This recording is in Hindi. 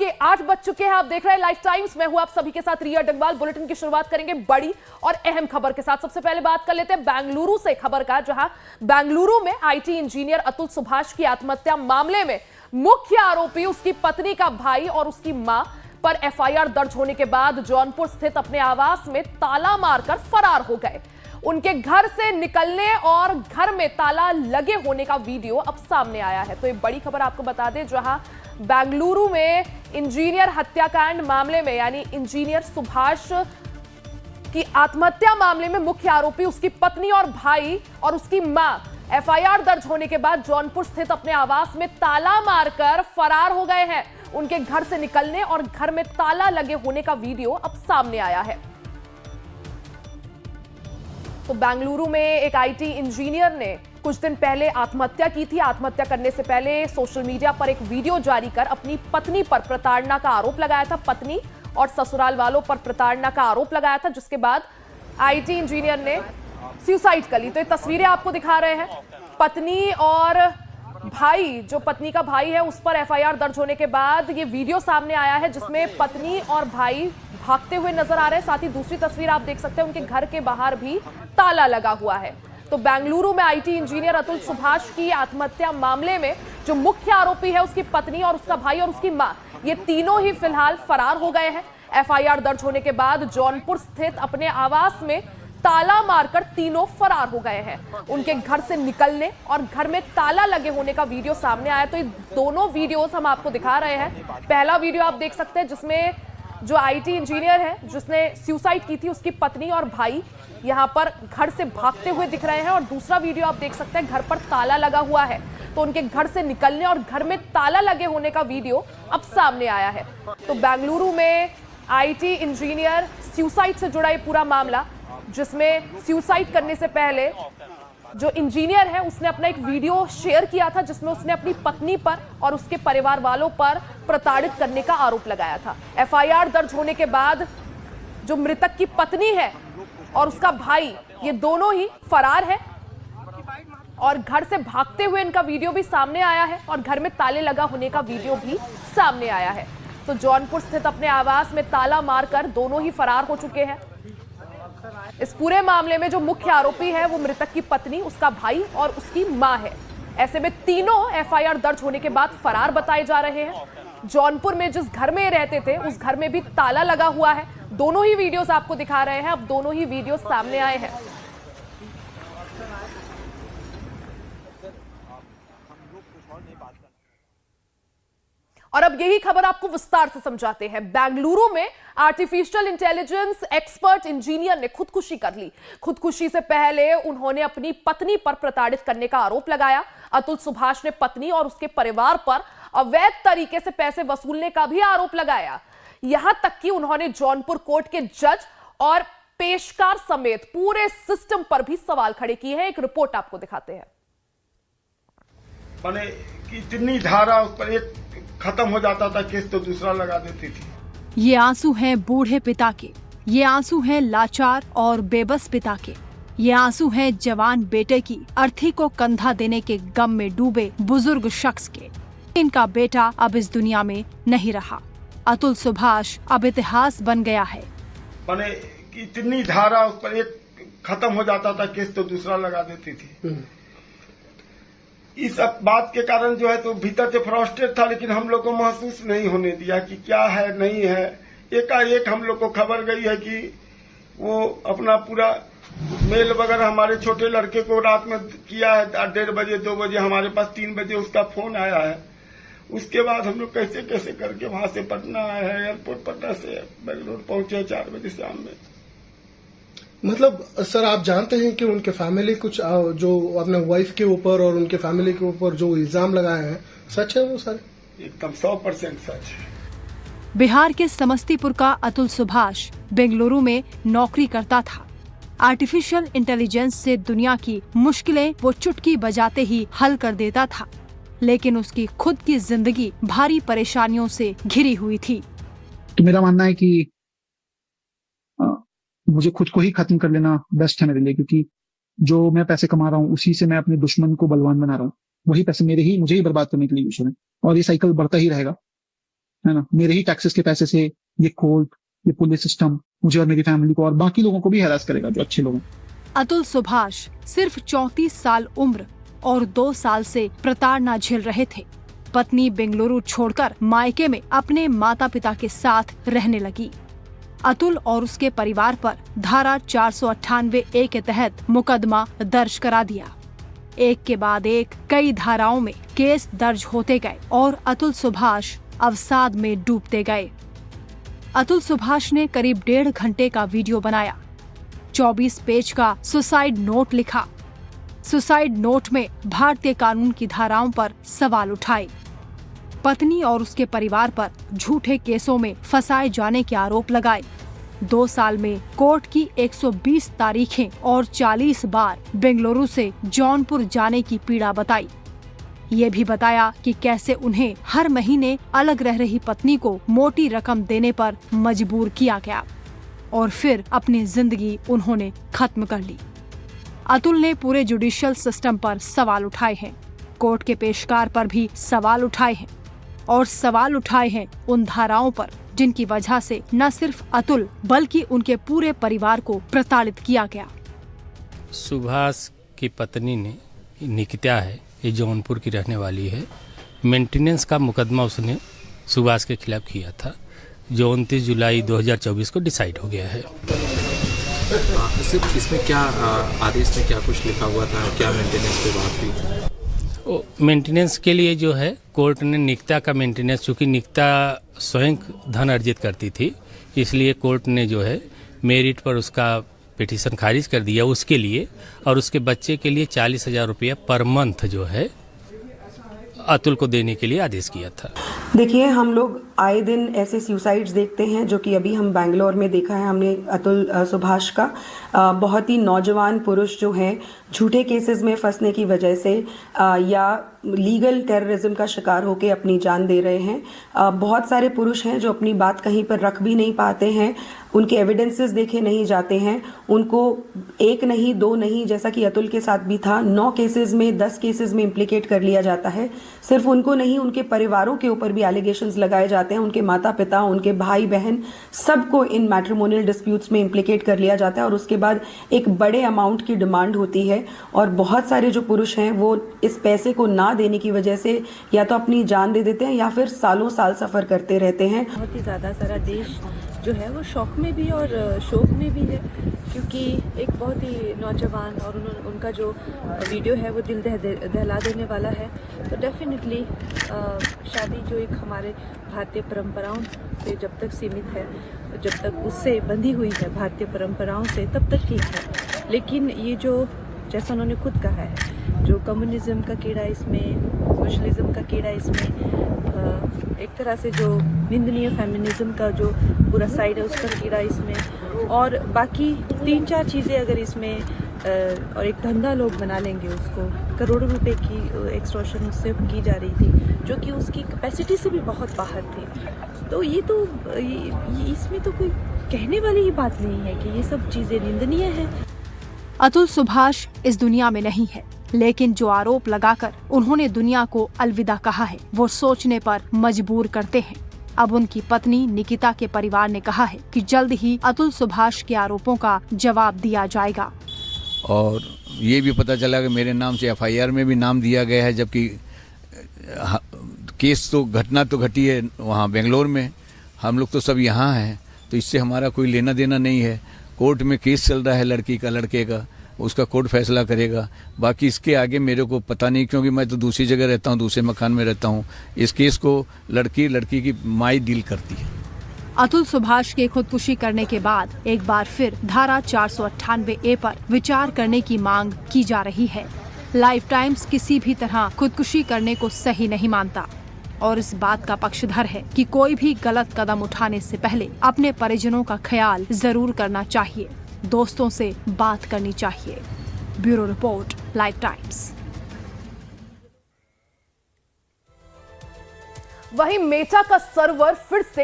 के 8 बज चुके हैं। आप देख रहे हैं लाइफ टाइम्स। मैं हूं आप सभी के साथ रिया डंगवाल। बुलेटिन की शुरुआत करेंगे बड़ी और अहम खबर के साथ। सबसे पहले बात कर लेते हैं बेंगलुरु से खबर का, जहां बेंगलुरु में आईटी इंजीनियर अतुल सुभाष की आत्महत्या मामले में मुख्य आरोपी उसकी पत्नी का भाई और उसकी मां पर एफआईआर दर्ज होने के बाद जौनपुर स्थित अपने आवास में ताला मारकर फरार हो गए। उनके घर से निकलने और घर में ताला लगे होने का वीडियो अब सामने आया है। तो ये बड़ी खबर आपको बता दें, जहां बेंगलुरु में इंजीनियर हत्याकांड मामले में यानी इंजीनियर सुभाष की आत्महत्या मामले में मुख्य आरोपी उसकी पत्नी और भाई और उसकी मां एफआईआर दर्ज होने के बाद जौनपुर स्थित अपने आवास में ताला मारकर फरार हो गए हैं। उनके घर से निकलने और घर में ताला लगे होने का वीडियो अब सामने आया है। तो बेंगलुरु में एक आईटी इंजीनियर ने कुछ दिन पहले आत्महत्या की थी। आत्महत्या करने से पहले सोशल मीडिया पर एक वीडियो जारी कर अपनी पत्नी पर प्रताड़ना का आरोप लगाया था। पत्नी और ससुराल वालों पर प्रताड़ना का आरोप लगाया था, जिसके बाद आईटी इंजीनियर ने सुसाइड कर ली। तो ये तस्वीरें आपको दिखा रहे हैं। पत्नी और भाई, जो पत्नी का भाई है, उस पर एफआईआर दर्ज होने के बाद ये वीडियो सामने आया है, जिसमें पत्नी और भाई भागते हुए नजर आ रहे हैं। साथ ही दूसरी तस्वीर आप देख सकते हैं, उनके घर के बाहर भी ताला लगा हुआ है। तो बेंगलुरु में आईटी इंजीनियर अतुल सुभाष की आत्महत्या मामले में जो मुख्य आरोपी है उसकी पत्नी और उसका भाई और उसकी मां, ये तीनों ही फिलहाल फरार हो गए हैं। एफआईआर दर्ज होने के बाद जौनपुर स्थित अपने आवास में ताला मारकर तीनों फरार हो गए हैं। उनके घर से निकलने और घर में ताला लगे होने का वीडियो सामने आया। तो ये दोनों वीडियोस हम आपको दिखा रहे हैं। पहला वीडियो आप देख सकते हैं, जिसमें जो आईटी इंजीनियर है जिसने सुसाइड की थी, उसकी पत्नी और भाई यहां पर घर से भागते हुए दिख रहे हैं। और दूसरा वीडियो आप देख सकते हैं, घर पर ताला लगा हुआ है। तो उनके घर से निकलने और घर में ताला लगे होने का वीडियो अब सामने आया है। तो बेंगलुरु में आईटी इंजीनियर सुसाइड से जुड़ा ये पूरा मामला, जिसमें सुसाइड करने से पहले जो इंजीनियर है उसने अपना एक वीडियो शेयर किया था, जिसमें उसने अपनी पत्नी पर और उसके परिवार वालों पर प्रताड़ित करने का आरोप लगाया था। एफआईआर दर्ज होने के बाद जो मृतक की पत्नी है और उसका भाई, ये दोनों ही फरार है और घर से भागते हुए इनका वीडियो भी सामने आया है और घर में ताले लगा होने का वीडियो भी सामने आया है। तो जौनपुर स्थित अपने आवास में ताला मारकर दोनों ही फरार हो चुके हैं। इस पूरे मामले में जो मुख्य आरोपी है वो मृतक की पत्नी, उसका भाई और उसकी मां है। ऐसे में तीनों एफआईआर दर्ज होने के बाद फरार बताए जा रहे हैं। जौनपुर में जिस घर में रहते थे उस घर में भी ताला लगा हुआ है। दोनों ही वीडियोस आपको दिखा रहे हैं। अब दोनों ही वीडियोस सामने आए हैं। और अब यही खबर आपको विस्तार से समझाते हैं। बेंगलुरु में आर्टिफिशियल इंटेलिजेंस एक्सपर्ट इंजीनियर ने खुदकुशी कर ली। खुदकुशी से पहले उन्होंने अपनी पत्नी पर प्रताड़ित करने का आरोप लगाया। अतुल सुभाष ने पत्नी और उसके परिवार पर अवैध तरीके से पैसे वसूलने का भी आरोप लगाया। यहां तक कि उन्होंने जौनपुर कोर्ट के जज और पेशकार समेत पूरे सिस्टम पर भी सवाल खड़े किए हैं। एक रिपोर्ट आपको दिखाते हैं। मैंने कितनी धारा उस पर एक खत्म हो जाता था केस तो दूसरा लगा देती थी। ये आंसू हैं बूढ़े पिता के, ये आंसू हैं लाचार और बेबस पिता के, ये आंसू हैं जवान बेटे की अर्थी को कंधा देने के गम में डूबे बुजुर्ग शख्स के। इनका बेटा अब इस दुनिया में नहीं रहा। अतुल सुभाष अब इतिहास बन गया है। मैंने कितनी धारा उस पर एक खत्म हो जाता था केस तो दूसरा लगा देती थी। इस बात के कारण जो है तो भीतर से फ्रस्ट्रेट था, लेकिन हम लोग को महसूस नहीं होने दिया कि क्या है नहीं है। एकाएक हम लोग को खबर गई है कि वो अपना पूरा मेल वगैरह हमारे छोटे लड़के को रात में किया है 1:30 बजे 2 बजे, हमारे पास 3 बजे उसका फोन आया है। उसके बाद हम लोग कैसे कैसे करके वहां से पटना आए हैं, एयरपोर्ट पटना से बेंगलोर पहुंचे 4 बजे शाम में। मतलब सर, आप जानते हैं कि उनके फैमिली कुछ जो अपने वाइफ के ऊपर और उनके फैमिली के ऊपर जो इल्जाम लगाए हैं, सच है वो सारे? एकदम 100% सच है। बिहार के समस्तीपुर का अतुल सुभाष बेंगलुरु में नौकरी करता था। आर्टिफिशियल इंटेलिजेंस से दुनिया की मुश्किलें वो चुटकी बजाते ही हल कर देता था, लेकिन उसकी खुद की जिंदगी भारी परेशानियों से घिरी हुई थी। तो मेरा मानना है कि मुझे खुद को ही खत्म कर लेना बेस्ट है मेरे लिए, क्योंकि जो मैं पैसे कमा रहा हूँ उसी से मैं अपने दुश्मन को बलवान बना रहा हूँ। वही पैसे मुझे ही बर्बाद करने के लिए यूज हो रहे हैं और ये साइकिल बढ़ता ही रहेगा। है ना, मेरे ही टैक्सेस के पैसे से ये कोर्ट, ये पुलिस सिस्टम मुझे और मेरी फैमिली को और बाकी लोगों को भी हैरास करेगा जो अच्छे लोग हैं। अतुल सुभाष सिर्फ 34 साल उम्र और 2 साल से प्रताड़ना झेल रहे थे। पत्नी बेंगलुरु छोड़कर मायके में अपने माता पिता के साथ रहने लगी। अतुल और उसके परिवार पर धारा 498A के तहत मुकदमा दर्ज करा दिया। एक के बाद एक कई धाराओं में केस दर्ज होते गए और अतुल सुभाष अवसाद में डूबते गए। अतुल सुभाष ने करीब 1.5 घंटे का वीडियो बनाया, 24 पेज का सुसाइड नोट लिखा। सुसाइड नोट में भारतीय कानून की धाराओं पर सवाल उठाए। पत्नी और उसके परिवार पर झूठे केसों में फंसाए जाने के आरोप लगाए। 2 साल में कोर्ट की 120 तारीखें और 40 बार बेंगलुरु से जौनपुर जाने की पीड़ा बताई। ये भी बताया कि कैसे उन्हें हर महीने अलग रह रही पत्नी को मोटी रकम देने पर मजबूर किया गया और फिर अपनी जिंदगी उन्होंने खत्म कर ली। अतुल ने पूरे जुडिशियल सिस्टम पर सवाल उठाए हैं, कोर्ट के पेशकार पर भी सवाल उठाए हैं और सवाल उठाए हैं उन धाराओं पर जिनकी वजह से न सिर्फ अतुल बल्कि उनके पूरे परिवार को प्रताड़ित किया गया। सुभाष की पत्नी ने, निकिता है, ये जौनपुर की रहने वाली है, मेंटेनेंस का मुकदमा उसने सुभाष के खिलाफ किया था, जो 29 जुलाई 2024 को डिसाइड हो गया है। सिर्फ इसमें क्या आदेश में क्या कुछ लिखा हुआ था, क्या मेंटेनेंस पे बात हुई? मेंटेनेंस के लिए जो है कोर्ट ने निकिता का मेंटेनेंस, चूँकि निकिता स्वयं धन अर्जित करती थी, इसलिए कोर्ट ने जो है मेरिट पर उसका पिटीशन खारिज कर दिया उसके लिए, और उसके बच्चे के लिए 40,000 रुपया पर मंथ जो है अतुल को देने के लिए आदेश किया था। देखिए, हम लोग आए दिन ऐसे सुसाइड्स देखते हैं, जो कि अभी हम बैंगलोर में देखा है हमने अतुल सुभाष का। बहुत ही नौजवान पुरुष जो हैं झूठे केसेस में फंसने की वजह से या लीगल टेररिज्म का शिकार होकर अपनी जान दे रहे हैं। बहुत सारे पुरुष हैं जो अपनी बात कहीं पर रख भी नहीं पाते हैं, उनके एविडेंसेस देखे नहीं जाते हैं, उनको 1 नहीं 2 नहीं, जैसा कि अतुल के साथ भी था, 9 केसेस में 10 केसेस में इम्प्लीकेट कर लिया जाता है। सिर्फ उनको नहीं, उनके परिवारों के ऊपर भी एलिगेशंस लगाए जाते हैं, उनके माता पिता, उनके भाई बहन, सबको इन मैट्रिमोनियल डिस्प्यूट्स में इम्प्लीकेट कर लिया जाता है और उसके बाद एक बड़े अमाउंट की डिमांड होती है। और बहुत सारे जो पुरुष हैं वो इस पैसे को ना देने की वजह से या तो अपनी जान दे देते हैं या फिर सालों साल सफ़र करते रहते हैं। बहुत ही ज़्यादा सारा देश जो है वो शौक में भी और शोक में भी है, क्योंकि एक बहुत ही नौजवान और उनका जो वीडियो है वो दिल दहला देने वाला है। तो डेफिनेटली शादी जो एक हमारे भारतीय परंपराओं से जब तक सीमित है, जब तक उससे बंधी हुई है भारतीय परंपराओं से, तब तक ठीक है। लेकिन ये जो, जैसा उन्होंने खुद कहा है, जो कम्युनिज्म का कीड़ा इसमें, सोशलिज्म का कीड़ा इसमें, एक तरह से जो निंदनीय फेमिनिज्म का जो पूरा साइड है उसका कीड़ा इसमें, और बाकी 3-4 चीज़ें अगर इसमें और एक धंधा लोग बना लेंगे उसको, करोड़ों रुपए की एक्सटॉर्शन उससे की जा रही थी, जो कि उसकी कैपेसिटी से भी बहुत बाहर थी। तो ये तो इसमें तो कोई कहने वाली ही बात नहीं है कि ये सब चीज़ें निंदनीय है। अतुल सुभाष इस दुनिया में नहीं है, लेकिन जो आरोप लगाकर उन्होंने दुनिया को अलविदा कहा है वो सोचने पर मजबूर करते हैं। अब उनकी पत्नी निकिता के परिवार ने कहा है कि जल्द ही अतुल सुभाष के आरोपों का जवाब दिया जाएगा। और ये भी पता चला कि मेरे नाम से FIR में भी नाम दिया गया है, जबकि केस तो घटना तो घटी है वहाँ बेंगलोर में, हम लोग तो सब यहाँ हैं, तो इससे हमारा कोई लेना देना नहीं है। कोर्ट में केस चल रहा है लड़की का, लड़के का, उसका कोर्ट फैसला करेगा। बाकी इसके आगे मेरे को पता नहीं, क्योंकि मैं तो दूसरी जगह रहता हूँ, दूसरे मकान में रहता हूँ। इस केस को लड़की की माई डील करती है। अतुल सुभाष के खुदकुशी करने के बाद एक बार फिर धारा 498A पर विचार करने की मांग की जा रही है। लाइफ टाइम्स किसी भी तरह खुदकुशी करने को सही नहीं मानता और इस बात का पक्षधर है कि कोई भी गलत कदम उठाने से पहले अपने परिजनों का ख्याल जरूर करना चाहिए, दोस्तों से बात करनी चाहिए। Bureau report, life times. वहीं मेटा का सर्वर फिर से